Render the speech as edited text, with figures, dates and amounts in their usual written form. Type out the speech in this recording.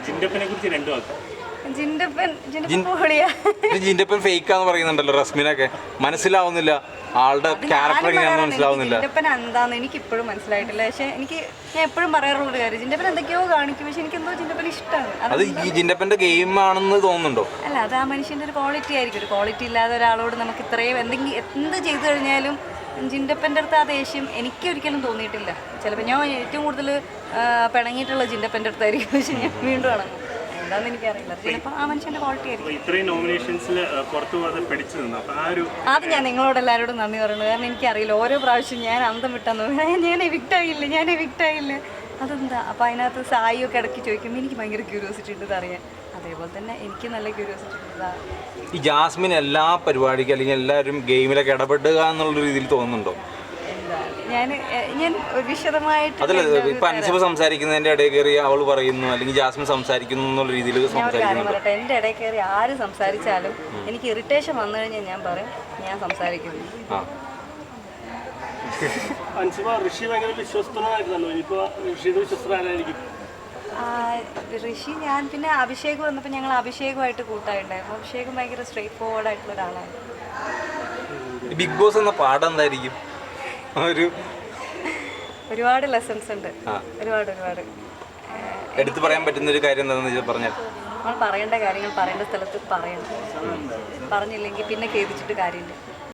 ജിൻഡപ്പനെ കുറിച്ച് രണ്ടു വാക്ക്. ജിൻഡപ്പൻ ഫേക്കാന്ന് പറയുന്നുണ്ടല്ലോ റസ്മിനൊക്കെ. മനസ്സിലാവുന്നില്ല, ആളുടെ ക്യാരക്ടർ എങ്ങനെയാണെന്ന് മനസ്സിലാവുന്നില്ല. ജിൻഡപ്പൻ എന്താന്ന് എനിക്ക് ഇപ്പോഴും മനസ്സിലായിട്ടില്ല. പക്ഷെ ഞാൻ എപ്പോഴും പറയാറുള്ളൊരു കാര്യം, ജിൻഡപ്പൻ എന്തൊക്കെയോ കാണിക്കും, പക്ഷെ എനിക്ക് എന്തോ ജിൻഡപ്പൻ ഇഷ്ടമാണ്. അത് ഈ ജിൻഡപ്പന്റെ ഗെയിം ആണെന്ന് തോന്നുന്നുണ്ടോ? അല്ല, അത് ആ മനുഷ്യന്റെ ഒരു ക്വാളിറ്റി ആയിരിക്കും. ഒരു ക്വാളിറ്റി ഇല്ലാതെ ഒരാളോട് നമുക്ക് ഇത്രയും എന്ത് ചെയ്തു കഴിഞ്ഞാലും ജിൻഡപ്പൻ്റെ അടുത്ത് ആ ദേഷ്യം എനിക്ക് ഒരിക്കലും തോന്നിയിട്ടില്ല. ചിലപ്പോൾ ഞാൻ ഏറ്റവും കൂടുതൽ പിണങ്ങിയിട്ടുള്ള ജിൻഡപ്പൻ്റെ അടുത്തായിരിക്കും. പക്ഷെ ഞാൻ വീണ്ടും ഇണങ്ങും. എന്താണെന്ന് എനിക്കറിയില്ല. ചിലപ്പോൾ ആ മനുഷ്യൻ്റെ ക്വാളിറ്റി ആയിരിക്കും. ഇത്രയും നോമിനേഷൻസിൽ പുറത്തു പോകാതെ പിടിച്ചു നിന്നു. അത് ഞാൻ നിങ്ങളോട് എല്ലാവരോടും നന്ദി പറയുന്നത്. കാരണം എനിക്കറിയില്ല, ഓരോ പ്രാവശ്യം ഞാൻ അന്തം വിട്ടെന്ന് ഞാൻ എവിക്റ്റ് ആയില്ല അതെന്താ. അപ്പോൾ അതിനകത്ത് സായിയൊക്കെ ഇടയ്ക്ക് ചോദിക്കുമ്പോൾ എനിക്ക് ഭയങ്കര ക്യൂരിയോസിറ്റി ഉണ്ട് അറിയാൻ. അതേപോലെ തന്നെ എനിക്ക് നല്ല ക്യൂരിയോസിറ്റി ഉണ്ട്. ഈ ജാസ്മിൻ എല്ലാ പരിപാടിക്കും അല്ലെങ്കിൽ എല്ലാവരും ഗെയിമിലൊക്കെ ഇടപെടുക എന്നുള്ള രീതിയിൽ തോന്നുന്നുണ്ടോ? ഞാൻ വിശദമായിട്ട് അതല്ല, ഇപ്പൊ അൻസിബ സംസാരിക്കുന്നതിന്റെ ഇടയിൽ കയറി അവൾ പറയുന്നു അല്ലെങ്കിൽ ജാസ്മിൻ സംസാരിക്കുന്നു എന്നുള്ള രീതിയിൽ പറയട്ടെ. എൻ്റെ ഇടയിൽ കയറി ആര് സംസാരിച്ചാലും എനിക്ക് ഇറിറ്റേഷൻ വന്നു കഴിഞ്ഞാൽ ഞാൻ പറയും ഞാൻ സംസാരിക്കുന്നു. ഋഷി ഞാൻ പിന്നെ അഭിഷേക് വന്നപ്പോൾ ഞങ്ങൾ അഭിഷേകമായിട്ട് കൂട്ടായിട്ടുണ്ടായിരുന്നു. അഭിഷേകം ഭയങ്കര സ്ട്രെയിറ്റ് ഫോർവേഡ് ആയിട്ടുള്ള ഒരാളാണ്. ബിഗ് ബോസ് എന്ന പാഠം എന്തായിരിക്കും? ഒരുപാട് ലെസൺസ് ഉണ്ട്. ഒരുപാട് എടുത്തു പറയാൻ പറ്റുന്ന ഒരു കാര്യം എന്താണെന്ന് പറഞ്ഞാൽ, നമ്മൾ പറയേണ്ട കാര്യങ്ങൾ പറയേണ്ട സ്ഥലത്ത് പറയണം. പറഞ്ഞില്ലെങ്കിൽ പിന്നെ ഖേദിച്ചിട്ട് കാര്യമില്ല.